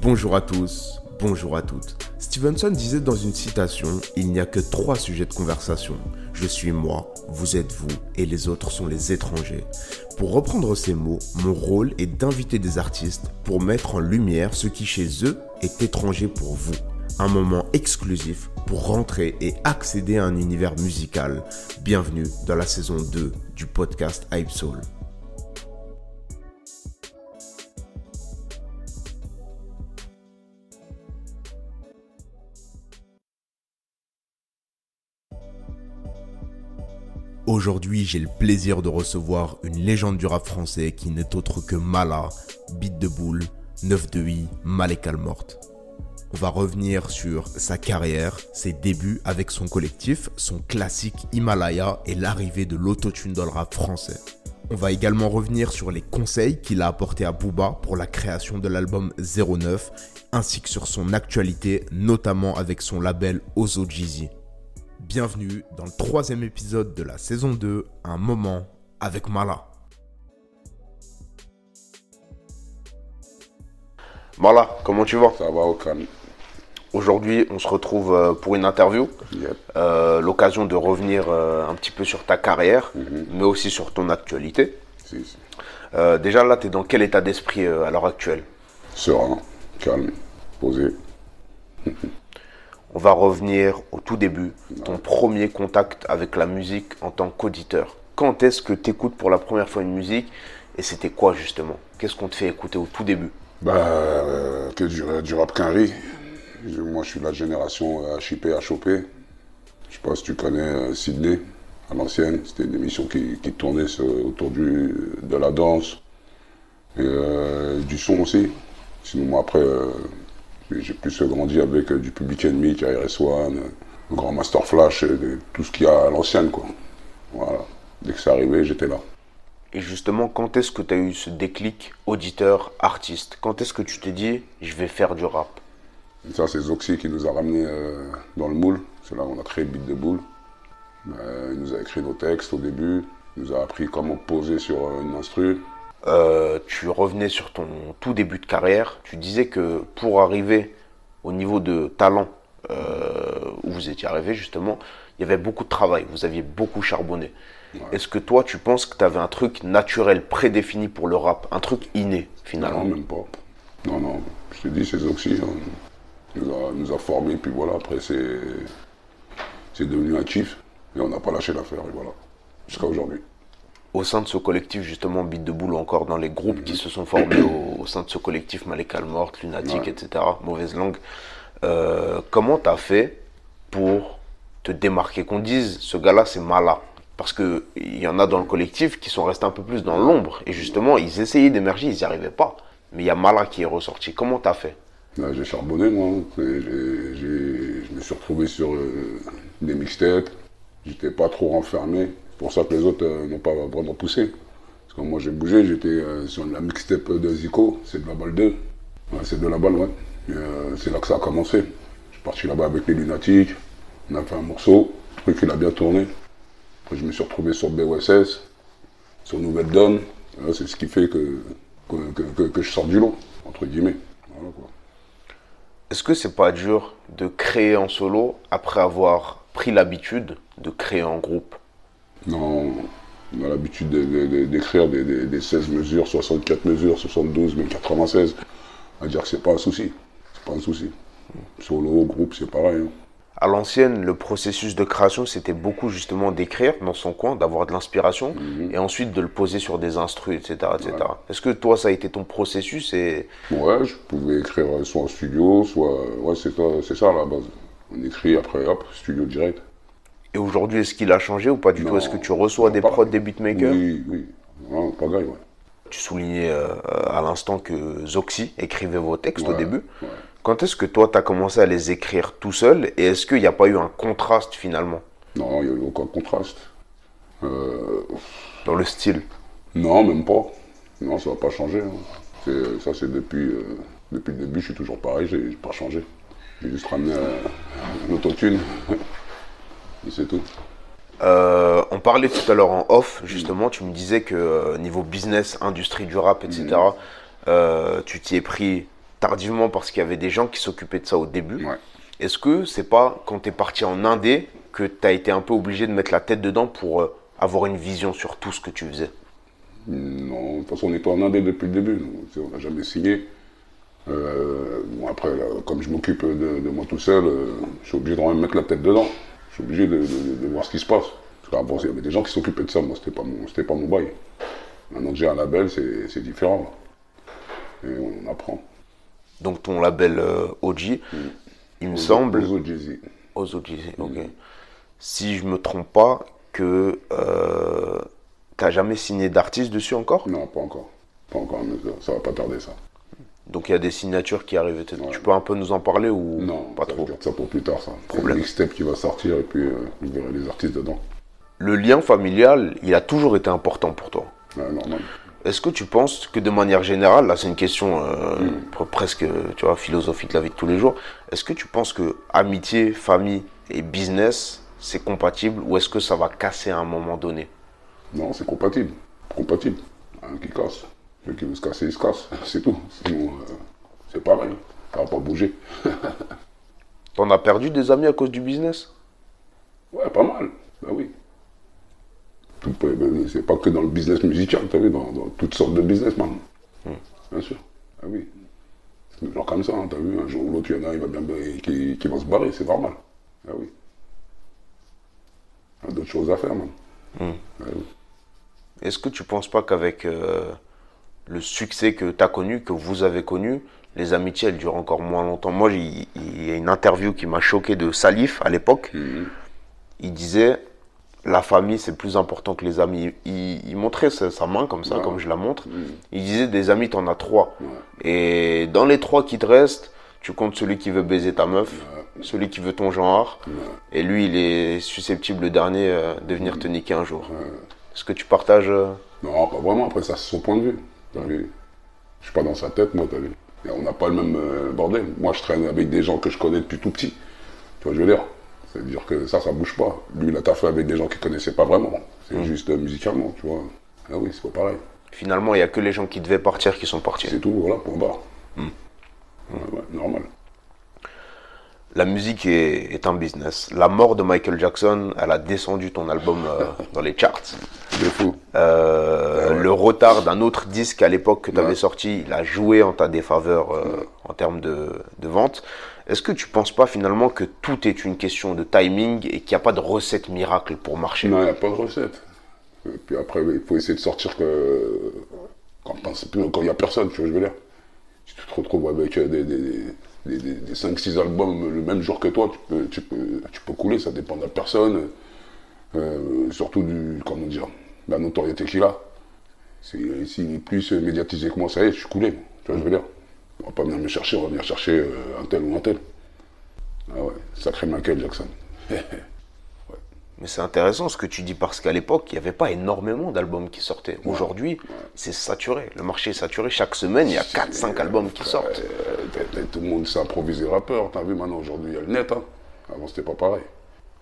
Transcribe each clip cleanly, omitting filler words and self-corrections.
Bonjour à tous, bonjour à toutes. Stevenson disait dans une citation, il n'y a que 3 sujets de conversation. Je suis moi, vous êtes vous, et les autres sont les étrangers. Pour reprendre ces mots, mon rôle est d'inviter des artistes pour mettre en lumière ce qui chez eux est étranger pour vous. Un moment exclusif pour rentrer et accéder à un univers musical. Bienvenue dans la saison 2 du podcast Hype Soul. Aujourd'hui, j'ai le plaisir de recevoir une légende du rap français qui n'est autre que Mala, Beat de Boule, 9-2i, Malek Almort. On va revenir sur sa carrière, ses débuts avec son collectif, son classique Himalaya et l'arrivée de l'autotune dans le rap français. On va également revenir sur les conseils qu'il a apportés à Booba pour la création de l'album 09, ainsi que sur son actualité, notamment avec son label Ozo Jeezy. Bienvenue dans le 3e épisode de la saison 2, Un moment avec Mala. Mala, comment tu vas? Ça va au calme. Aujourd'hui, on se retrouve pour une interview. Yep. L'occasion de revenir un petit peu sur ta carrière, mais aussi sur ton actualité. Si. Déjà là, tu es dans quel état d'esprit à l'heure actuelle? Serein, calme, posé. On va revenir au tout début, ton premier contact avec la musique en tant qu'auditeur. Quand est-ce que tu écoutes pour la première fois une musique et c'était quoi justement? Qu'est-ce qu'on te fait écouter au tout début? Que du rap quinri. Moi, je suis de la génération HIP, HOP. Je sais pas si tu connais Sydney, à l'ancienne. C'était une émission qui tournait autour de la danse et du son aussi. Sinon, moi, après, j'ai plus grandi avec du Public Enemy, KRS-One, Grand Master Flash, tout ce qu'il y a à l'ancienne, quoi. Voilà. Dès que c'est arrivé, j'étais là. Et justement, quand est-ce que tu as eu ce déclic auditeur-artiste? Quand est-ce que tu t'es dit, je vais faire du rap? Ça, c'est Zoxy qui nous a ramenés dans le moule. C'est là qu'on a créé Beat de Boule. Il nous a écrit nos textes au début. Il nous a appris comment poser sur une instru. Tu revenais sur ton tout début de carrière. Tu disais que pour arriver au niveau de talent où vous étiez arrivé, justement, il y avait beaucoup de travail. Vous aviez beaucoup charbonné. Ouais. Est-ce que toi, tu penses que tu avais un truc naturel, prédéfini pour le rap? Un truc inné, finalement? Non, même pas. Non. Je te dis, c'est Zoxy. Il nous a formés, puis voilà, après c'est devenu un kiff, et on n'a pas lâché l'affaire, et voilà, jusqu'à aujourd'hui. Au sein de ce collectif, justement, Beat de Boule, encore dans les groupes qui se sont formés au sein de ce collectif, Malek Almort, Lunatic, etc., Mauvaise Langue, comment t'as fait pour te démarquer? Qu'on dise, ce gars-là, c'est Mala. Parce qu'il y en a dans le collectif qui sont restés un peu plus dans l'ombre, et justement, ils essayaient d'émerger, ils n'y arrivaient pas. Mais il y a Mala qui est ressorti. Comment t'as fait? J'ai charbonné, moi. Je me suis retrouvé sur des mixtapes. J'étais pas trop renfermé. C'est pour ça que les autres n'ont pas vraiment poussé. Parce que moi, j'ai bougé. J'étais sur la mixtape de Zico. C'est de la balle 2. Ouais, c'est de la balle, ouais. C'est là que ça a commencé. Je suis parti là-bas avec les Lunatiques. On a fait un morceau. Le truc, il a bien tourné. Après, je me suis retrouvé sur BOSS, sur Nouvelle Donne. C'est ce qui fait que je sors du lot, entre guillemets. Voilà, quoi. Est-ce que c'est pas dur de créer en solo après avoir pris l'habitude de créer en groupe? Non, on a l'habitude d'écrire des 16 mesures, 64 mesures, 72, même 96. On va dire que c'est pas un souci. C'est pas un souci. Solo, groupe, c'est pareil. Hein. À l'ancienne, le processus de création, c'était beaucoup justement d'écrire dans son coin, d'avoir de l'inspiration, et ensuite de le poser sur des instrus, etc. etc. Ouais. Est-ce que toi, ça a été ton processus et... Ouais, je pouvais écrire soit en studio, soit... Ouais, c'est ça à la base. On écrit, après, hop, studio direct. Et aujourd'hui, est-ce qu'il a changé ou pas du tout? Est-ce que tu reçois des prods des beatmakers? Oui. Non, pas grave, ouais. Tu soulignais à l'instant que Zoxy écrivait vos textes au début. Ouais. Quand est-ce que toi, tu as commencé à les écrire tout seul? Et est-ce qu'il n'y a pas eu un contraste finalement? Non, il n'y a eu aucun contraste. Dans le style? Non, même pas. Non, ça va pas changer. Hein. Ça, c'est depuis le début, je suis toujours pareil, j'ai pas changé. J'ai juste ramené l'autotune. Et c'est tout. On parlait tout à l'heure en off, justement, tu me disais que niveau business, industrie du rap, etc., tu t'y es pris tardivement parce qu'il y avait des gens qui s'occupaient de ça au début. Ouais. Est-ce que c'est pas quand tu es parti en indé que tu as été un peu obligé de mettre la tête dedans pour avoir une vision sur tout ce que tu faisais? Non, de toute façon, on était en indé depuis le début. Donc, on n'a jamais signé. Bon, après, là, comme je m'occupe de moi tout seul, je suis obligé de mettre la tête dedans. Je suis obligé de voir ce qui se passe. Parce qu'avant, il y avait des gens qui s'occupaient de ça. Moi, c'était pas mon bail. Maintenant que j'ai un label, c'est différent. Là. Et on apprend. Donc ton label OG, il me semble... Ozo Jay-Z. Ozo Jay-Z, ok. Si je me trompe pas, que t'as jamais signé d'artiste dessus encore? Non, pas encore. Pas encore, mais ça va pas tarder, ça. Donc il y a des signatures qui arrivent. Ouais. Tu peux un peu nous en parler ou Non, pas ça, trop? je garde ça pour plus tard, ça. C'est Problème. le mixtape qui va sortir et puis vous verrez les artistes dedans. Le lien familial, il a toujours été important pour toi. Ouais, normal. Est-ce que tu penses que de manière générale, là c'est une question presque tu vois, philosophique de la vie de tous les jours, est-ce que tu penses que amitié, famille et business, c'est compatible ou est-ce que ça va casser à un moment donné? Non, c'est compatible. Compatible. Un qui casse. Celui qui veut se casser, il se casse. C'est tout. Sinon, c'est pareil. Ça va pas bouger. T'en as perdu des amis à cause du business? Ouais, pas mal. Bah oui. C'est pas que dans le business musical, t'as vu, dans toutes sortes de business, man. Bien sûr. Ah oui. C'est genre comme ça, hein, t'as vu, un jour ou l'autre, il y en a, il va bien qui va se barrer, c'est normal. Ah oui. Il y a d'autres choses à faire, man. Ah oui. Est-ce que tu penses pas qu'avec le succès que tu as connu, que vous avez connu, les amitiés, elles durent encore moins longtemps? Moi, il y a une interview qui m'a choqué de Salif à l'époque. Il disait, la famille, c'est plus important que les amis. Il montrait sa main comme ça, comme je la montre. Il disait, des amis, t'en as 3. Et dans les 3 qui te restent, tu comptes celui qui veut baiser ta meuf, celui qui veut ton genre, et lui, il est susceptible, le dernier, de venir te niquer un jour. Est-ce que tu partages Non, pas vraiment. Après, ça, c'est son point de vue. T'as vu. Je suis pas dans sa tête, moi, t'as vu. Et on n'a pas le même bordel. Moi, je traîne avec des gens que je connais depuis tout petit. Tu vois, je veux dire. C'est-à-dire que ça bouge pas. Lui, il a taffé avec des gens qu'il connaissait pas vraiment. C'est juste musicalement, tu vois. Ah oui, c'est pas pareil. Finalement, il n'y a que les gens qui devaient partir qui sont partis. C'est tout, voilà, point barre. Ouais, normal. La musique est un business. La mort de Michael Jackson, elle a descendu ton album dans les charts. C'est fou. Le retard d'un autre disque à l'époque que tu avais sorti, il a joué en ta défaveur en termes de vente. Est-ce que tu penses pas finalement que tout est une question de timing et qu'il n'y a pas de recette miracle pour marcher? Non, il n'y a pas de recette. Et puis après, il faut essayer de sortir quand il n'y a personne, tu vois, je veux dire. Si tu te retrouves avec des 5-6 albums le même jour que toi, tu peux couler, ça dépend de la personne. Surtout comment dire, la notoriété qu'il a. S'il est plus médiatisé que moi, ça y est, je suis coulé. Tu vois, je veux dire. On va pas venir me chercher, on va venir chercher un tel ou un tel. Ah ouais, sacré Michael Jackson. Mais c'est intéressant ce que tu dis parce qu'à l'époque, il n'y avait pas énormément d'albums qui sortaient. Aujourd'hui, c'est saturé. Le marché est saturé. Chaque semaine, il y a 4-5 albums qui sortent. Tout le monde s'est improvisé rappeur. T'as vu maintenant, aujourd'hui, il y a le net. Hein. Avant, c'était pas pareil.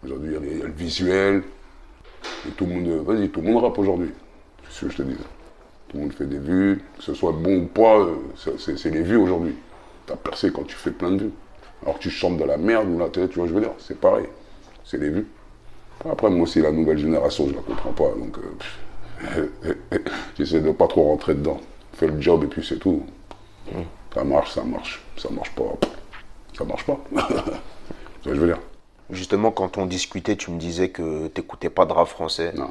Aujourd'hui, il y a le visuel. Et tout le monde rappe aujourd'hui. C'est ce que je te dis. Tout le monde fait des vues. Que ce soit bon ou pas, c'est les vues aujourd'hui. T'as percé quand tu fais plein de vues. Alors que tu chantes de la merde ou la télé, tu vois, je veux dire, c'est pareil. C'est les vues. Après, moi aussi, la nouvelle génération, je la comprends pas. Donc, j'essaie de pas trop rentrer dedans. Fais le job et puis c'est tout. Ça marche, ça marche. Ça marche pas. Ça marche pas. C'est ce que je veux dire. Justement, quand on discutait, tu me disais que tu n'écoutais pas de rap français. Non.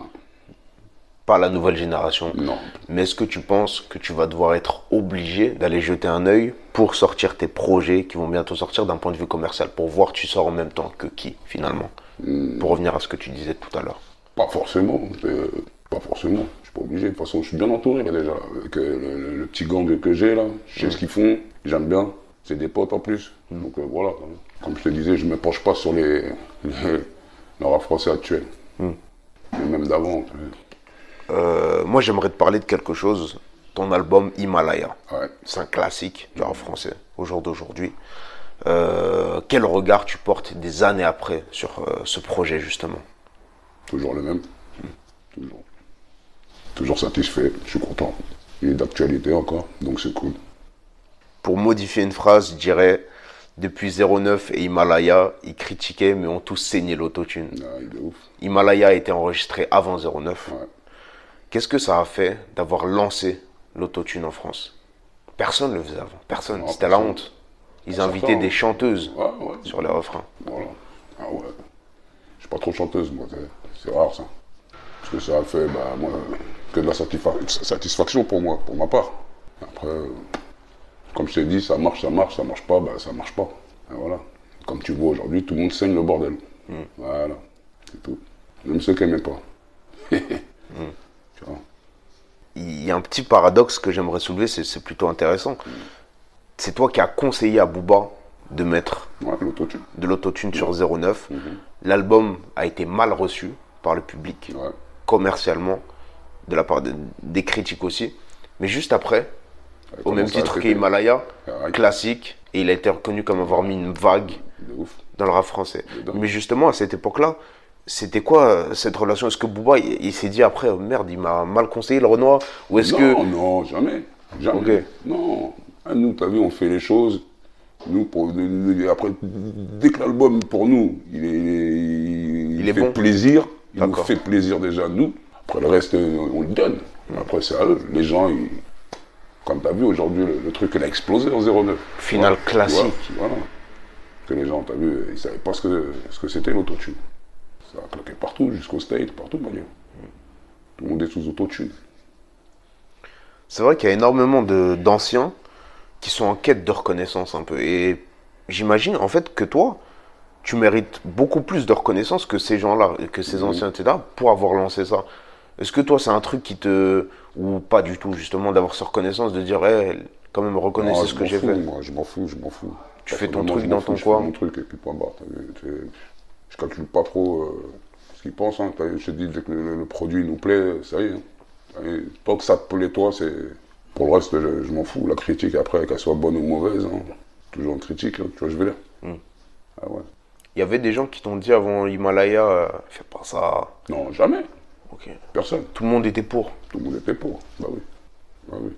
Pas la nouvelle génération. Non. Mais est-ce que tu penses que tu vas devoir être obligé d'aller jeter un œil pour sortir tes projets qui vont bientôt sortir d'un point de vue commercial, pour voir tu sors en même temps que qui, finalement? Pour revenir à ce que tu disais tout à l'heure. Pas forcément. Pas forcément. Je suis pas obligé. De toute façon, je suis bien entouré là, déjà. Avec le petit gang que j'ai là. Je sais ce qu'ils font. J'aime bien. C'est des potes en plus. Donc voilà. Comme je te disais, je ne me penche pas sur le rap français actuel. Mais même d'avant. Moi, j'aimerais te parler de quelque chose. Ton album Himalaya. Ouais. C'est un classique du rap français au jour d'aujourd'hui. Quel regard tu portes des années après sur ce projet, justement? Toujours le même. Toujours. Toujours satisfait. Je suis content. Il est d'actualité encore, donc c'est cool. pour modifier une phrase, je dirais, depuis 09 et Himalaya, ils critiquaient, mais ont tous saigné l'autotune. Ah, il est ouf. Himalaya a été enregistré avant 09. Ouais. Qu'est-ce que ça a fait d'avoir lancé l'autotune en France? Personne ne le faisait avant. Personne. Non, C'était la personne. honte. Ils Certains, invitaient des hein. chanteuses Ouais, ouais. sur les refrains. Voilà. Ah ouais. Je suis pas trop chanteuse, moi. C'est rare, ça. Parce que ça a fait, bah, moi, que de la satisfaction pour moi, pour ma part. Après, comme je t'ai dit, ça marche pas, bah, ça marche pas. Et voilà. Comme tu vois aujourd'hui, tout le monde saigne le bordel. Voilà. C'est tout. Même ceux qui n'aimaient pas. Tu vois. Il y a un petit paradoxe que j'aimerais soulever, c'est plutôt intéressant. C'est toi qui as conseillé à Booba de mettre Ouais, l'autotune. de l'autotune sur 09. L'album a été mal reçu par le public, Ouais. commercialement, de la part des critiques aussi. Mais juste après, au même titre qu'Himalaya, Ouais. classique, et il a été reconnu comme avoir mis une vague De ouf. dans le rap français. Dedans. Mais justement, à cette époque-là, c'était quoi cette relation? Est-ce que Booba, il s'est dit après, oh, merde, il m'a mal conseillé le Renoir? Ou est-ce que... Non, jamais. Jamais. Ok. Non. Ah, nous, t'as vu, on fait les choses. Nous, après, dès que l'album, pour nous, il est fait bon. plaisir. Il nous D'accord. fait plaisir déjà, nous. Après, le reste, on le donne. Après, c'est à eux. Les gens, comme t'as vu, aujourd'hui, le truc, il a explosé en 09. Final Voilà. classique. Voilà. Que les gens, t'as vu, ils savaient pas ce que c'était l'autotune. Ça a claqué partout, jusqu'au state, partout, mon Dieu. Tout le monde est sous autotune. C'est vrai qu'il y a énormément d'anciens qui sont en quête de reconnaissance un peu. Et j'imagine en fait que toi, tu mérites beaucoup plus de reconnaissance que ces gens-là, que ces anciens, etc., pour avoir lancé ça. Est-ce que toi, c'est un truc qui te... Ou pas du tout, justement, d'avoir cette reconnaissance, de dire, hey, quand même, reconnaissez Non, ce que j'ai fait. Moi, je m'en fous. Tu fais ton Personnellement, truc je m'en dans fous, ton je coin. fais mon truc et puis point barre. Je calcule pas trop ce qu'ils pensent. Hein. Je te dis, dès que le produit nous plaît, ça y est. Hein. Et tant que ça te plaît, toi, c'est... Pour le reste, je m'en fous. La critique, après, qu'elle soit bonne ou mauvaise, hein. Toujours une critique, hein, tu vois, je veux dire. Ah ouais. Il y avait des gens qui t'ont dit avant Himalaya, fais pas ça. Non, jamais. Ok. Personne. Tout le monde était pour. Tout le monde était pour. Bah oui. Bah oui.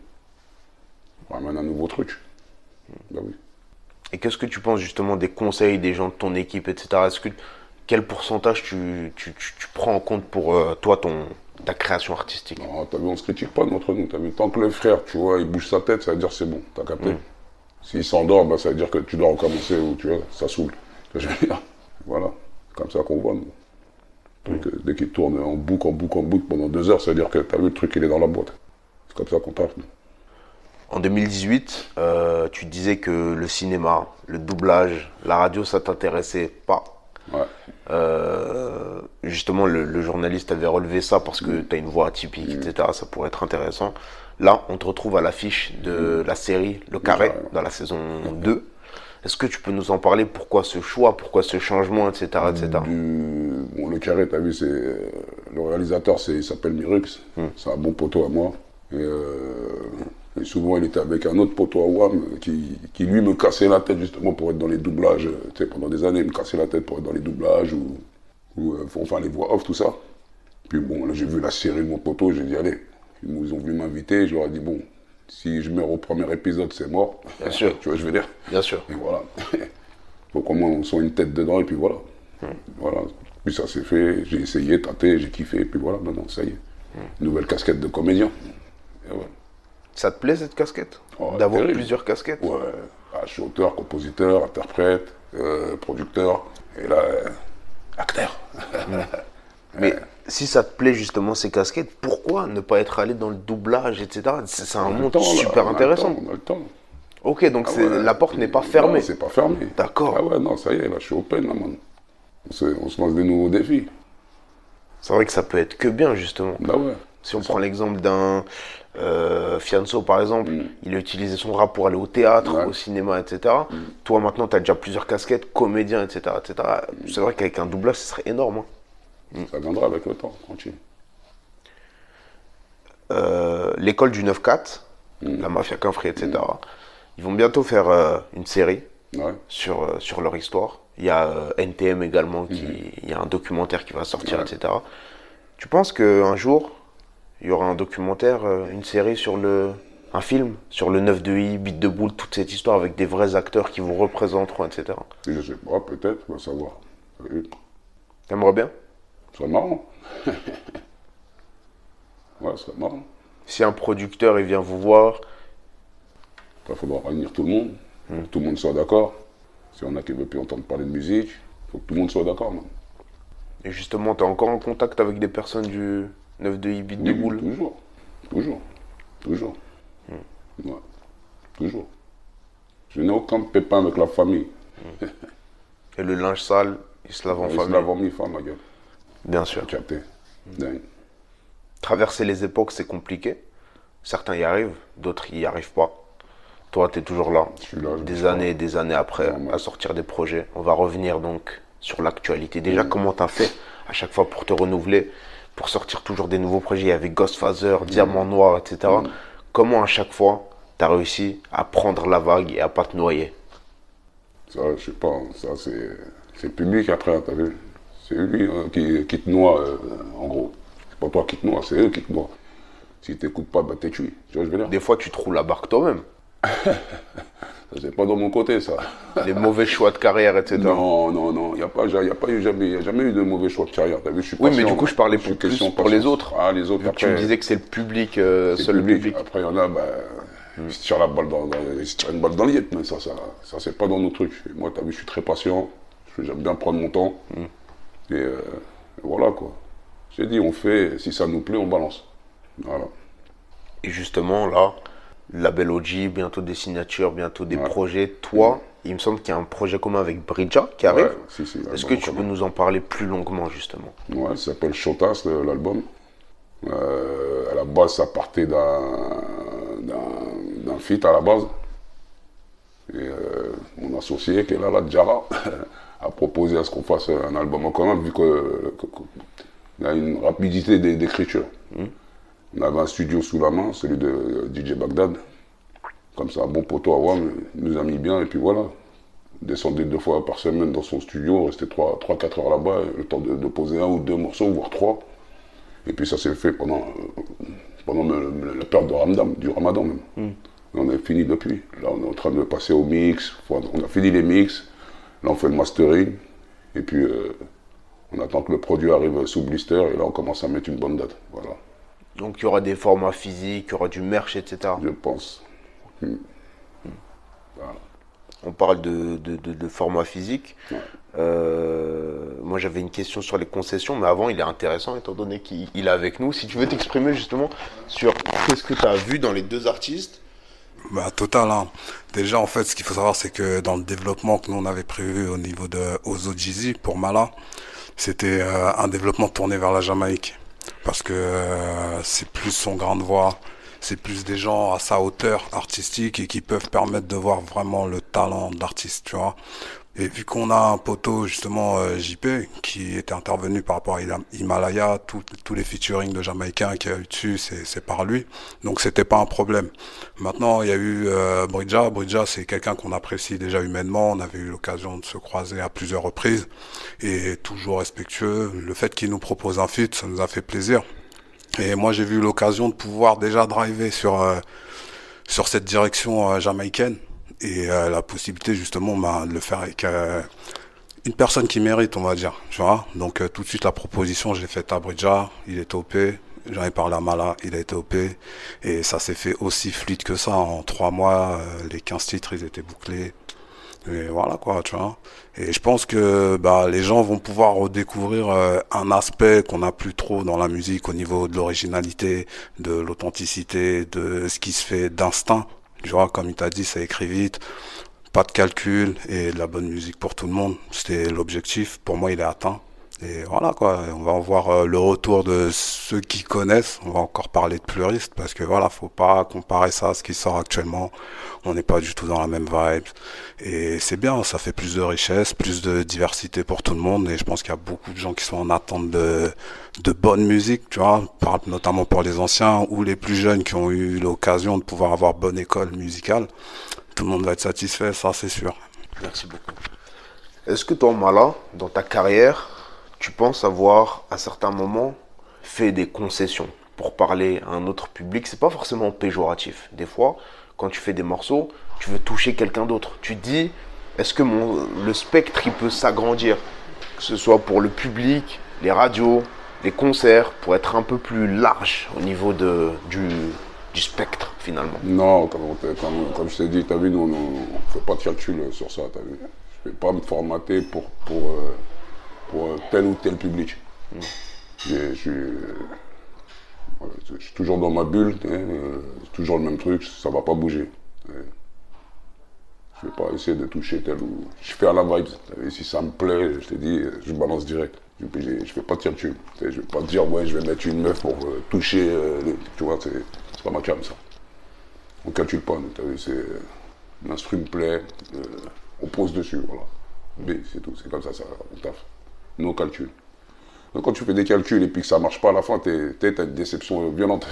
On ramène un nouveau truc. Bah oui. Et qu'est-ce que tu penses justement des conseils des gens de ton équipe, etc. Quel pourcentage tu prends en compte pour toi, ta création artistique? Non, t'as vu, on se critique pas entre nous. T'as vu, tant que le frère, tu vois, il bouge sa tête, ça veut dire c'est bon, t'as capté. S'il s'endort, bah, ça veut dire que tu dois recommencer ou tu vois, ça saoule. Tu vois, je veux dire. Voilà, c'est comme ça qu'on voit, nous. Donc, dès qu'il tourne en boucle pendant 2 heures, ça veut dire que t'as vu, le truc, il est dans la boîte. C'est comme ça qu'on tape, nous. En 2018, tu disais que le cinéma, le doublage, la radio, ça t'intéressait pas. Ouais. Justement, le journaliste avait relevé ça parce que tu as une voix atypique, etc. Ça pourrait être intéressant. Là, on te retrouve à l'affiche de la série Le Carré, Carré. dans la saison 2. Est-ce que tu peux nous en parler? Pourquoi ce choix? Pourquoi ce changement, etc. etc. Bon, le Carré, t'as vu, c'est le réalisateur, il s'appelle Mirux. C'est un bon poteau à moi. Et souvent, il était avec un autre poteau à WAM qui lui, me cassait la tête justement pour être dans les doublages. Tu sais, pendant des années, il me cassait la tête pour être dans les doublages ou enfin les voix off, tout ça. Puis bon, là, j'ai vu la série de mon poteau, j'ai dit, allez, ils ont voulu m'inviter. Je leur ai dit, bon, si je meurs au premier épisode, c'est mort. Bien sûr. Tu vois, je veux dire. Bien sûr. Et voilà. Faut qu'au moins on soit une tête dedans et puis voilà. Voilà. Puis ça s'est fait, j'ai essayé, tâté, j'ai kiffé, et puis voilà, maintenant ça y est. Nouvelle casquette de comédien. Et ouais. Ça te plaît cette casquette? Oh, D'avoir terrible. plusieurs casquettes? Ouais. Ah, je suis auteur, compositeur, interprète, producteur, et là, acteur. Mais si ça te plaît justement ces casquettes, pourquoi ne pas être allé dans le doublage, etc. C'est un On a le monde temps, là, super on a le intéressant. temps, on a le temps. Ok, donc Ah ouais. la porte n'est pas fermée. Non, c'est pas fermé. D'accord. Ah ouais, non, ça y est, là, je suis open, là, man. On se lance des nouveaux défis. C'est vrai que ça peut être que bien justement. Bah ouais. Si on prend l'exemple d'un Fianso par exemple, il a utilisé son rap pour aller au théâtre, Ouais. au cinéma, etc. Toi maintenant tu as déjà plusieurs casquettes, comédien, etc. etc. C'est vrai qu'avec un doublage ce serait énorme. Hein. Ça viendra avec le temps, tranquille. L'école du 9-4, la Mafia Quinfri, etc. Ils vont bientôt faire une série Ouais. sur leur histoire. Il y a NTM également, il y a un documentaire qui va sortir, Ouais. etc. Tu penses qu'un jour, il y aura un documentaire, une série sur Un film sur le 9-2-I, Beat de Boule, toute cette histoire avec des vrais acteurs qui vous représenteront, etc. Et je sais pas, peut-être, on va savoir. T'aimerais bien? Ce serait marrant. Ouais, ce serait marrant. Si un producteur il vient vous voir, Il faudra réunir tout le monde, que tout le monde soit d'accord. Si on a qui ne veut plus entendre parler de musique, il faut que tout le monde soit d'accord. Non, et justement, t'es encore en contact avec des personnes du 9-2-I, Beat de oui, Boule? toujours. Toujours. Toujours. Ouais. Toujours. Je n'ai aucun pépin avec la famille. Et le linge sale, il se lave en Ils se famille. lavent en mi-femme, ma gueule. Bien sûr. Capté. Dingue. Traverser les époques, c'est compliqué. Certains y arrivent, d'autres y arrivent pas. Toi, tu es toujours là, Je suis là, je des bouge années pas. et des années après, Normal. à sortir des projets. On va revenir donc sur l'actualité. Déjà, comment tu as fait à chaque fois pour te renouveler, pour sortir toujours des nouveaux projets? Il y avait Ghostfazer, Diamant Noir, etc. Comment à chaque fois tu as réussi à prendre la vague et à pas te noyer? Ça, je sais pas, ça c'est le public après, t'as vu. C'est lui qui te noie, en gros. C'est pas toi qui te noie, c'est eux qui te noient. Si t'écoutes pas, bah t'es cuit. Tu vois ce que je veux dire? Des fois, tu te roules la barque toi-même. Ça, c'est pas dans mon côté, ça. Les mauvais choix de carrière, etc. Non, non, non, il n'y a jamais eu de mauvais choix de carrière, t'as vu, je suis Oui, mais patient, du coup, je parlais je suis plus question pour les patience. autres. Ah, les autres, Vu que tu me après, disais que c'est le public, c'est seul le public. Après, il y en a, bah, ils se tirent la balle ils se tirent une balle dans le yet, mais ça c'est pas dans nos trucs. Et moi, t'as vu, je suis très patient, j'aime bien prendre mon temps. Et voilà, quoi. J'ai dit, on fait, si ça nous plaît, on balance. Voilà. Et justement, là, label OG, bientôt des signatures, bientôt des Ouais. projets. Toi, il me semble qu'il y a un projet commun avec Bridja qui arrive. Ouais, si, Est-ce que tu peux nous en parler plus longuement, justement? Ouais, ça s'appelle Chotas, l'album. À la base, ça partait d'un feat à la base. Et mon associé, qui est là, Djara, a proposé à ce qu'on fasse un album en commun, vu qu'il a une rapidité d'écriture. On avait un studio sous la main, celui de DJ Bagdad. Comme ça, un bon poteau à voir, il nous a mis bien, et puis voilà. On descendait 2 fois par semaine dans son studio, on restait 3-4 heures là-bas, le temps de poser 1 ou 2 morceaux, voire 3. Et puis ça s'est fait pendant la période de Ramadan, du Ramadan même. On a fini depuis. Là, on est en train de passer au mix. On a fini les mix. Là, on fait le mastering. Et puis, on attend que le produit arrive sous blister. Et là, on commence à mettre une bonne date. Voilà, Donc, il y aura des formats physiques, il y aura du merch, etc. je pense. Voilà. On parle de format physique. Ouais. Moi, j'avais une question sur les concessions, mais avant, il est intéressant, étant donné qu'il est avec nous. Si tu veux t'exprimer justement sur qu'est-ce que tu as vu dans les deux artistes. Bah total, hein. Déjà en fait ce qu'il faut savoir c'est que dans le développement que nous on avait prévu au niveau de Ozo Jeezy pour Mala, c'était un développement tourné vers la Jamaïque. Parce que c'est plus son grain de voix, c'est plus des gens à sa hauteur artistique et qui peuvent permettre de voir vraiment le talent de l'artiste, tu vois. Et vu qu'on a un poteau justement JP qui était intervenu par rapport à Himalaya, tous les featuring de Jamaïcains qu'il y a eu dessus, c'est par lui. Donc c'était pas un problème. Maintenant il y a eu Bridja. Bridja c'est quelqu'un qu'on apprécie déjà humainement. On avait eu l'occasion de se croiser à plusieurs reprises et toujours respectueux. Le fait qu'il nous propose un feat, ça nous a fait plaisir. Et moi j'ai vu l'occasion de pouvoir déjà driver sur cette direction jamaïcaine. Et la possibilité justement de le faire avec une personne qui mérite, on va dire, tu vois. Donc tout de suite la proposition, je l'ai faite à Bridja, il était OP, j'en ai parlé à Mala, il a été OP, et ça s'est fait aussi fluide que ça. En 3 mois, les 15 titres, ils étaient bouclés. Et voilà quoi, tu vois. Et je pense que les gens vont pouvoir redécouvrir un aspect qu'on n'a plus trop dans la musique au niveau de l'originalité, de l'authenticité, de ce qui se fait d'instinct. Tu vois, comme il t'a dit, ça écrit vite, pas de calcul et de la bonne musique pour tout le monde. C'était l'objectif. Pour moi, il est atteint. Et voilà quoi, on va en voir le retour de ceux qui connaissent. On va encore parler de pleuristes parce que voilà, faut pas comparer ça à ce qui sort actuellement. On n'est pas du tout dans la même vibe. Et c'est bien, ça fait plus de richesse, plus de diversité pour tout le monde. Et je pense qu'il y a beaucoup de gens qui sont en attente de bonne musique, tu vois. Notamment pour les anciens ou les plus jeunes qui ont eu l'occasion de pouvoir avoir bonne école musicale. Tout le monde va être satisfait, ça c'est sûr. Merci beaucoup. Est-ce que toi, Mala, dans ta carrière, tu penses avoir, à certains moments, fait des concessions pour parler à un autre public, c'est pas forcément péjoratif. Des fois, quand tu fais des morceaux, tu veux toucher quelqu'un d'autre. Tu te dis, est-ce que le spectre, il peut s'agrandir? Que ce soit pour le public, les radios, les concerts, pour être un peu plus large au niveau du spectre, finalement. Non, comme je t'ai dit, t'as vu, nous, on ne fait pas de calcul sur ça, t'as vu. Je ne vais pas me formater pour tel ou tel public. Je suis toujours dans ma bulle, c'est toujours le même truc, ça ne va pas bouger. Je ne vais pas essayer de toucher tel ou... Je fais à la vibe. Si ça me plaît, je te dis, je balance direct. Je ne fais pas de calcul. Je ne vais pas te dire, ouais, je vais mettre une meuf pour toucher. Tu vois, c'est pas ma cam, ça. On ne calcule pas. C'est l'instru me plaît, on pose dessus, voilà. B, c'est tout. C'est comme ça, on taffe. No calcul. Donc, quand tu fais des calculs et puis que ça ne marche pas à la fin, t'as une déception violente.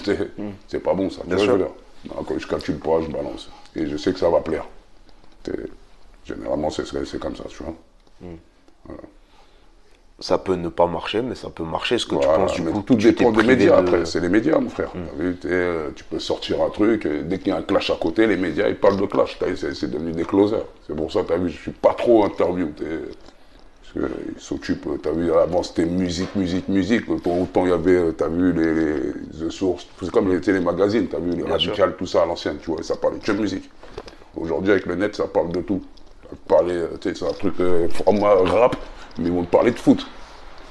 C'est pas bon, ça. Bien sûr. Non, quand je calcule pas, je balance. Et je sais que ça va plaire. Généralement, c'est comme ça, tu vois. Voilà. Ça peut ne pas marcher, mais ça peut marcher. Est-ce que tu Voilà, penses du mais coup tout que tu dépend t'es des médias, privé de- après. C'est les médias, mon frère. T'as vu, tu peux sortir un truc, dès qu'il y a un clash à côté, les médias, ils parlent de clash. C'est devenu des closers. C'est pour ça, tu as vu, je suis pas trop interview. Parce qu'ils s'occupent, tu as vu, avant c'était musique. Autant il y avait, tu as vu, les sources. C'est comme les magazines, tu as vu, les Bien radicales, tout ça à l'ancienne, tu vois. Ça parlait que de musique. Aujourd'hui, avec le net, ça parle de tout. C'est un truc format rap, mais ils vont te parler de foot.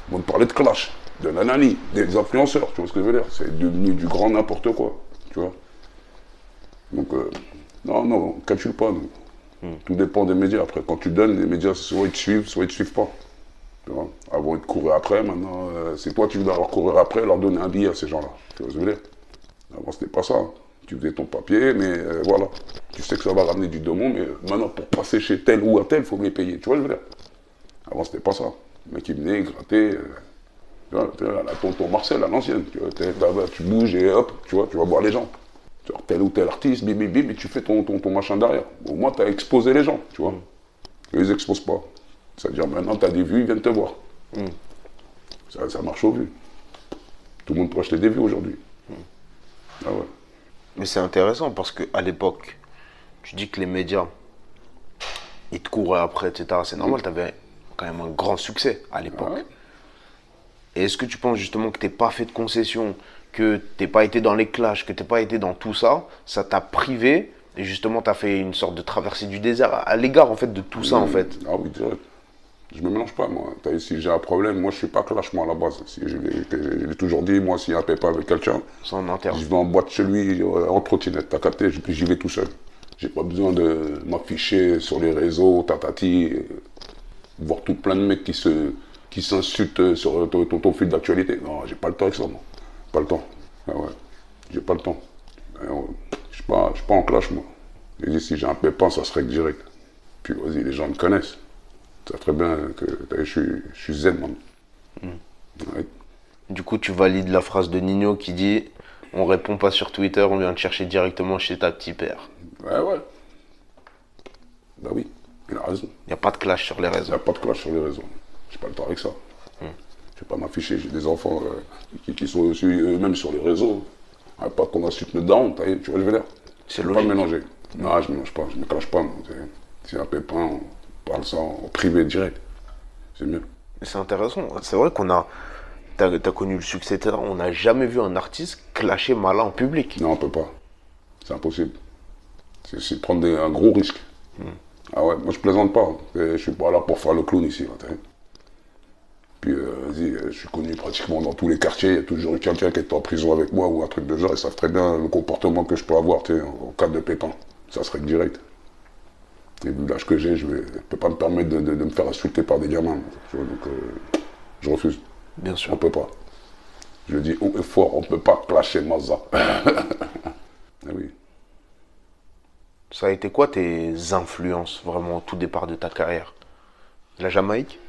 Ils vont te parler de clash, de nanani, des influenceurs, tu vois ce que je veux dire? C'est devenu du grand n'importe quoi, tu vois. Donc, non, on ne calcule pas, nous. Tout dépend des médias. Après, quand tu donnes, les médias, soit ils te suivent, soit ils ne te suivent pas. Tu vois. Avant, ils te couraient après, maintenant, c'est toi qui dois leur courir après, leur donner un billet à ces gens-là. Tu vois ce que je veux dire? Avant, c'était pas ça. Tu faisais ton papier, mais voilà. Tu sais que ça va ramener du dommage, mais maintenant, pour passer chez tel ou à tel, il faut les payer. Tu vois ce que je veux dire? Avant, c'était pas ça. Le mec, il venait, il grattait. Tu vois, la tonton Marcel, à l'ancienne. Tu vois, tu bouges et hop, tu vois, tu vas voir les gens. Tu vois, tel ou tel artiste, bim, et tu fais ton machin derrière. Au moins, tu as exposé les gens, tu vois. Eux, ils exposent pas. C'est-à-dire, maintenant, tu as des vues, ils viennent te voir. Ça marche aux vues. Tout le monde peut acheter des vues aujourd'hui. Ah ouais. Mais c'est intéressant parce qu'à l'époque, tu dis que les médias, ils te couraient après, etc. C'est normal, tu avais quand même un grand succès à l'époque. Ouais. Et est-ce que tu penses justement que tu n'es pas fait de concessions, que tu n'es pas été dans les clashs, que tu n'es pas été dans tout ça, ça t'a privé et justement tu as fait une sorte de traversée du désert à l'égard en fait de tout ça en fait? Ah oui, direct. Je me mélange pas, moi. Si j'ai un problème, moi, je suis pas clash, moi, à la base. Je l'ai toujours dit, moi, s'il y a un pépin avec quelqu'un, C'est en interne. je vais en boîte chez lui, en trottinette, t'as capté, puis j'y vais tout seul. J'ai pas besoin de m'afficher sur les réseaux, tatati, voir tout plein de mecs qui s'insultent sur ton fil d'actualité. Non, j'ai pas le temps avec ça, moi. Pas le temps. Ah ouais, j'ai pas le temps. Je suis pas en clash, moi. Je dis, si j'ai un pépin, ça serait direct. Puis vas-y, les gens me connaissent. C'est très bien que je suis zen, man. Ouais. Du coup, tu valides la phrase de Nino qui dit « On répond pas sur Twitter, on vient te chercher directement chez ta petit père. Ouais. Bah oui, il a raison. » Il n'y a pas de clash sur les Il n'y réseaux. a pas de clash sur les réseaux. J'ai pas le temps avec ça. Je vais pas m'afficher. J'ai des enfants qui sont aussi eux-mêmes sur les réseaux. Pas qu'on insulte le down, tu vois ce que je veux dire? C'est Je ne pas logique. me mélanger. Non, je ne mélange pas, je ne me clash pas. Si un pépin, on parle ça en privé direct. C'est mieux. C'est intéressant. C'est vrai qu'on a... T'as connu le succès, etc. On n'a jamais vu un artiste clasher Mala en public. Non, on peut pas. C'est impossible. C'est prendre un gros risque. Ah ouais, moi je plaisante pas. Je suis pas là pour faire le clown ici. Là, t'as vu. Puis vas-y, je suis connu pratiquement dans tous les quartiers. Il y a toujours eu quelqu'un qui est en prison avec moi ou un truc de genre. Ils savent très bien le comportement que je peux avoir en cas de pépin. Ça serait direct. Et vu l'âge que j'ai, je ne peux pas me permettre de me faire insulter par des gamins. Tu vois, donc je refuse. Bien sûr. On peut pas. Je dis haut et fort, on peut pas clasher Maza. Ah oui. Ça a été quoi tes influences vraiment au tout départ de ta carrière? La Jamaïque?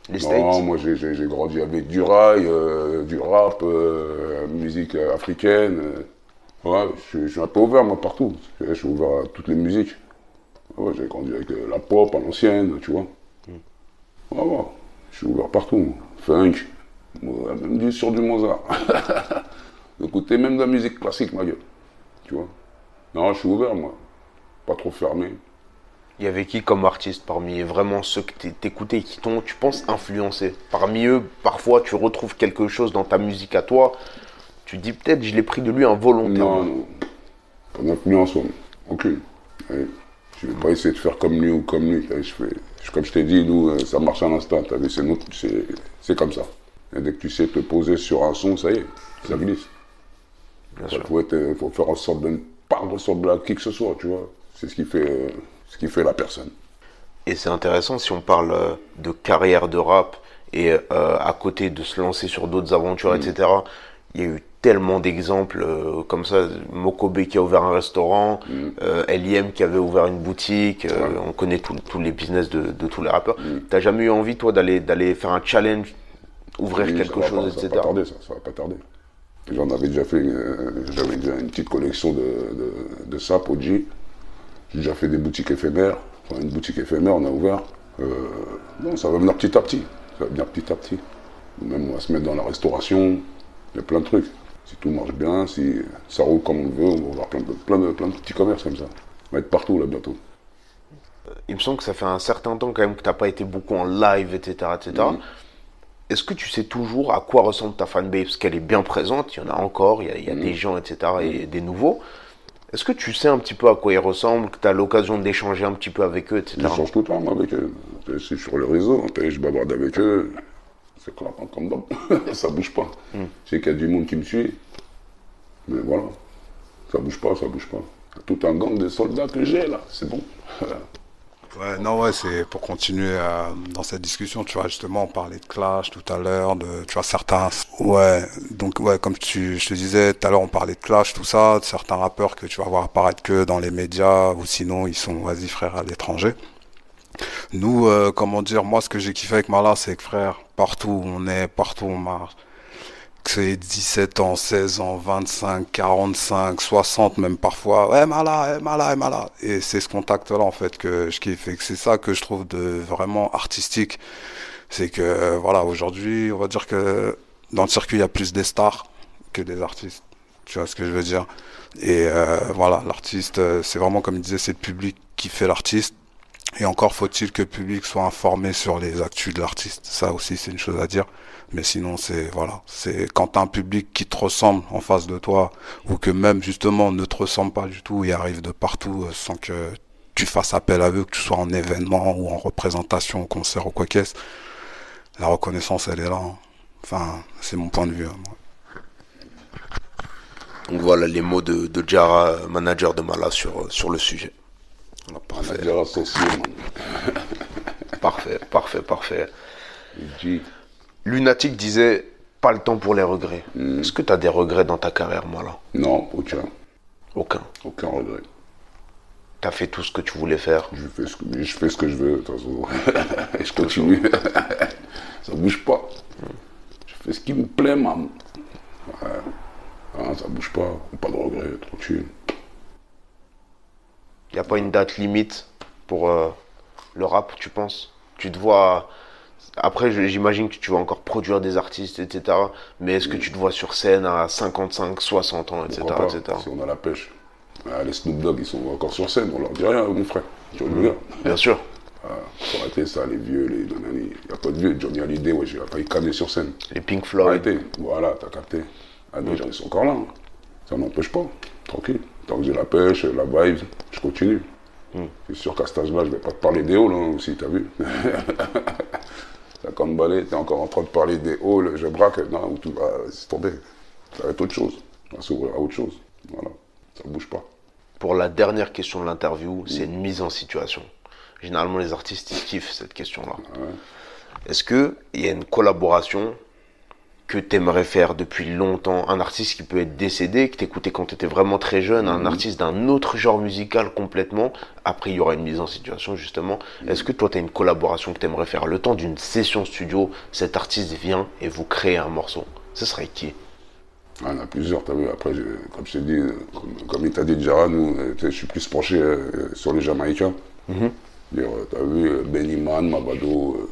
Les States? Non, moi j'ai grandi avec du rail, du rap, musique africaine. Ouais, je suis un peu ouvert moi partout. Je suis ouvert à toutes les musiques. Ouais, j'ai grandi avec la pop à l'ancienne, tu vois. Ouais, je suis ouvert partout. Funk, Moi, même sur du Mozart. Écouter même de la musique classique, ma gueule. Tu vois. Non, je suis ouvert, moi. Pas trop fermé. Il y avait qui comme artiste parmi vraiment ceux que t'écoutais et qui t'ont, tu penses, influencé? Parmi eux, parfois, tu retrouves quelque chose dans ta musique à toi. Tu dis peut-être, je l'ai pris de lui involontairement. Non. Pas d'influence, aucune. Ouais. Je vais pas essayer de faire comme lui ou comme lui. Comme je t'ai dit, nous, ça marche à l'instant. C'est comme ça. Et dès que tu sais te poser sur un son, ça y est, ça glisse. Il faut faire en sorte de ne pas ressembler à qui que ce soit, tu vois. C'est ce qui fait la personne. Et c'est intéressant si on parle de carrière de rap et à côté de se lancer sur d'autres aventures, etc. Il y a eu tellement d'exemples comme ça. Mokobe qui a ouvert un restaurant, L.I.M qui avait ouvert une boutique. On connaît tous les business de tous les rappeurs. T'as jamais eu envie, toi, d'aller faire un challenge, ouvrir quelque chose, etc. Ça va pas tarder. J'en avais déjà fait, j'avais déjà une petite collection de sapes au G. J'ai déjà fait des boutiques éphémères. Enfin, une boutique éphémère, on a ouvert. Non, ça va venir petit à petit. Même on va se mettre dans la restauration. Il y a plein de trucs. Si tout marche bien, si ça roule comme on veut, on va avoir plein de petits commerces comme ça. On va être partout là bientôt. Il me semble que ça fait un certain temps quand même que tu n'as pas été beaucoup en live, etc. Est-ce que tu sais toujours à quoi ressemble ta fanbase? Parce qu'elle est bien présente, il y en a encore, il y a des gens, etc. et des nouveaux. Est-ce que tu sais un petit peu à quoi ils ressemblent, que tu as l'occasion d'échanger un petit peu avec eux, etc. J'échange tout le temps avec eux. Je suis sur le réseau, je bavarde avec eux. C'est clair, comme d'hab. Ça bouge pas. Je sais qu'il y a du monde qui me suit. Mais voilà, ça bouge pas. Il y a tout un gang de soldats que j'ai là, c'est bon. C'est pour continuer dans cette discussion, tu vois, justement, on parlait de Clash tout à l'heure, tu vois, certains, comme je te disais, tout à l'heure, on parlait de Clash, tout ça, de certains rappeurs que tu vas voir apparaître que dans les médias, ou sinon, ils sont, vas-y, frère, à l'étranger. Nous, moi, ce que j'ai kiffé avec Mala, c'est que, frère, partout où on est, partout où on marche, que c'est 17 ans, 16 ans, 25, 45, 60 même parfois, Mala. Et c'est ce contact-là, en fait, que je kiffe. Et que c'est ça que je trouve de vraiment artistique. C'est que, voilà, aujourd'hui, on va dire que dans le circuit, il y a plus des stars que des artistes. Tu vois ce que je veux dire? Et l'artiste, c'est vraiment, comme il disait, c'est le public qui fait l'artiste. Et encore faut-il que le public soit informé sur les actus de l'artiste. Ça aussi, c'est une chose à dire. Mais sinon, c'est quand t'as un public qui te ressemble en face de toi, ou que même, justement, ne te ressemble pas du tout, et arrive de partout, sans que tu fasses appel à eux, que tu sois en événement, ou en représentation, au concert, ou quoi qu'est-ce. La reconnaissance, elle est là. Hein. Enfin, c'est mon point de vue. Moi. Donc voilà les mots de Jara, manager de Mala sur le sujet. Parfait. Manager associé, Parfait. Lunatic disait pas le temps pour les regrets. Est-ce que tu as des regrets dans ta carrière, Mala? Non, aucun. Aucun regret. Tu as fait tout ce que tu voulais faire? Je fais ce que je veux, de toute façon. Et je continue. Ça bouge pas. Je fais ce qui me plaît, maman. Ça bouge pas de regrets, tranquille. Il n'y a pas une date limite pour le rap, tu penses? Tu te vois... Après, j'imagine que tu vas encore produire des artistes, etc. Mais est-ce que tu te vois sur scène à 55, 60 ans, etc. Si on a la pêche. Les Snoop Dogg, ils sont encore sur scène. On leur dit rien, mon frère. Tu regardes. Bien sûr. Faut arrêter ça, les vieux, les nanani. Il n'y a pas de vieux. Johnny Hallyday, il a failli canner sur scène. Les Pink Floyd. Arrêtez. Voilà, t'as capté. Des gens, ils sont encore là. Hein. Ça m'empêche pas. Tranquille. Tant que j'ai la pêche, la vibe, je continue. C'est sûr qu'à cet âge-là, je vais pas te parler des halls hein, aussi, t'as vu. 50 balais, t'es encore en train de parler des halls, je braque, non, ou tout, c'est tombé. Ça va être autre chose. On va s'ouvrir à autre chose. Voilà, ça bouge pas. Pour la dernière question de l'interview, c'est une mise en situation. Généralement, les artistes, ils kiffent cette question-là. Est-ce qu'il y a une collaboration que tu aimerais faire depuis longtemps, un artiste qui peut être décédé, que t'écoutais quand tu étais vraiment très jeune, un artiste d'un autre genre musical complètement, après il y aura une mise en situation justement, est-ce que toi tu as une collaboration que tu aimerais faire, le temps d'une session studio, cet artiste vient et vous créez un morceau, ce serait qui? Il y en a plusieurs, t'as vu, après, comme je t'ai dit, comme il t'a dit Jara, nous, je suis plus penché sur les Jamaïcains. T'as vu Benny Man, Mabado,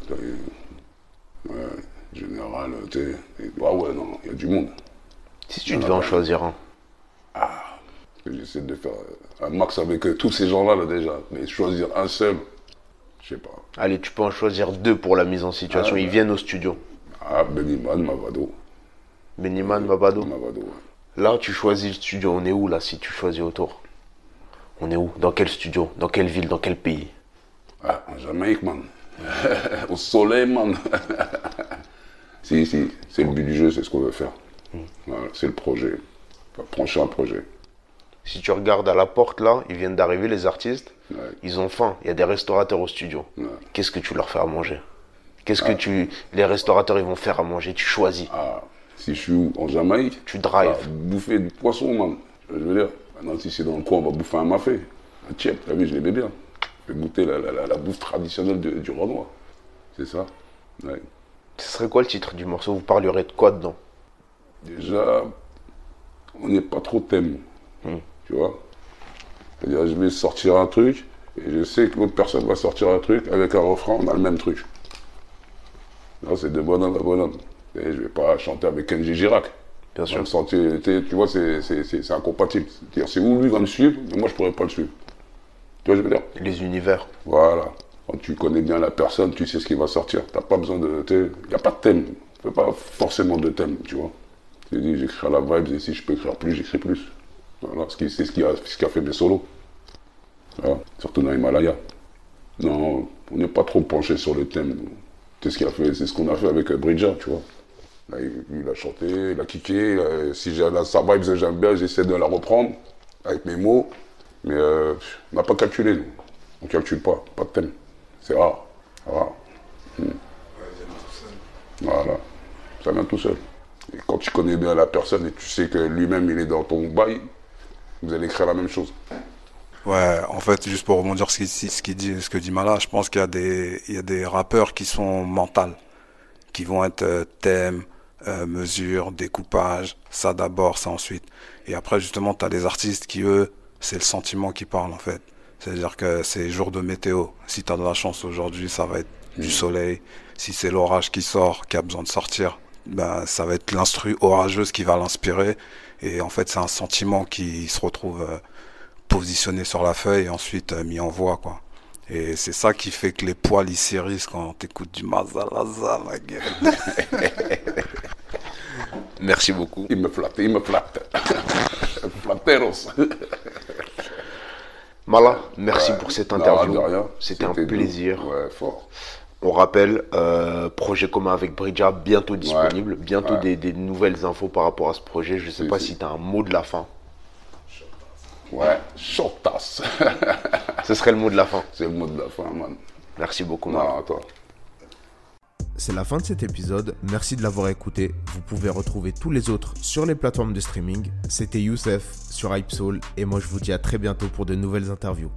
Général, tu sais. Ah ouais, non, il y a du monde. Si tu devais en choisir un. J'essaie de faire un max avec tous ces gens-là, là, déjà. Mais choisir un seul, je sais pas. Allez, tu peux en choisir 2 pour la mise en situation. Ils viennent au studio. Beniman, Mavado. Beniman, Mavado. Mavado, ouais. Là, tu choisis le studio. On est où, là, si tu choisis autour? On est où? Dans quel studio? Dans quelle ville? Dans quel pays? En Jamaïque, man. Au soleil, man. Si, c'est le but du jeu, c'est ce qu'on veut faire. Voilà, c'est le projet. Prochain projet. Si tu regardes à la porte, là, ils viennent d'arriver, les artistes. Ouais. Ils ont faim. Il y a des restaurateurs au studio. Ouais. Qu'est-ce que tu leur fais à manger? Qu'est-ce que les restaurateurs, ils vont faire à manger? Tu choisis. Si je suis en Jamaïque, Tu drives. Bouffer du poisson, man. Je veux dire, maintenant, si c'est dans le coin, on va bouffer un mafé. Un tchèp, t'as vu, je l'aimais bien. Je vais goûter la bouffe traditionnelle du Renoir. C'est ça. Ouais. Ce serait quoi le titre du morceau? Vous parlerez de quoi dedans? Déjà, on n'est pas trop thème. Tu vois? C'est-à-dire, je vais sortir un truc, et je sais que l'autre personne va sortir un truc, avec un refrain, on a le même truc. Là, c'est de bonhomme à bonhomme. Et je vais pas chanter avec Kenji Girac. Bien sûr. Me sentir, tu vois, c'est incompatible. C'est-à-dire, c'est où lui va me suivre, mais moi, je pourrais pas le suivre. Tu vois, je veux dire? Les univers. Voilà. Quand tu connais bien la personne, tu sais ce qui va sortir. T'as pas besoin de... Il n'y a pas de thème. Il n'y a pas forcément de thème, tu vois. Tu dis, j'écris à la vibe, et si je peux écrire plus, j'écris plus. Voilà, c'est ce qui a fait mes solos. Voilà. Surtout dans Himalaya. Non, on n'est pas trop penché sur le thème. C'est ce qu'on a fait avec Bridja, tu vois. Là, il a chanté, il a kické. Si j'ai sa vibe, j'aime bien, j'essaie de la reprendre avec mes mots. Mais on n'a pas calculé, nous. On ne calcule pas de thème. C'est rare. Rare. Voilà. Ça vient tout seul. Et quand tu connais bien la personne et tu sais que lui-même, il est dans ton bail, vous allez écrire la même chose. Ouais, en fait, juste pour rebondir sur ce que dit Mala, je pense qu'il y a des rappeurs qui sont mentales, qui vont être thème, mesure, découpage, ça d'abord, ça ensuite. Et après, justement, tu as des artistes qui, eux, c'est le sentiment qui parle, en fait. C'est-à-dire que c'est jour de météo. Si tu as de la chance aujourd'hui, ça va être du soleil. Si c'est l'orage qui sort, qui a besoin de sortir, ben, ça va être l'instru orageuse qui va l'inspirer. Et en fait, c'est un sentiment qui se retrouve positionné sur la feuille et ensuite mis en voix, quoi. Et c'est ça qui fait que les poils ils s'érissent quand t'écoutes du Mazalaza, ma gueule. Merci beaucoup. Il me flatte. Flatteros. Mala, merci pour cette interview. Non, C'était un plaisir. Ouais, fort. On rappelle, projet commun avec Bridja, bientôt disponible. Bientôt des nouvelles infos par rapport à ce projet. Je ne sais pas si tu as un mot de la fin. Ouais, chotas. Ce serait le mot de la fin. C'est le mot de la fin, man. Merci beaucoup, Mala. Non, toi. C'est la fin de cet épisode. Merci de l'avoir écouté. Vous pouvez retrouver tous les autres sur les plateformes de streaming. C'était Youssef sur Hypesoul et moi je vous dis à très bientôt pour de nouvelles interviews.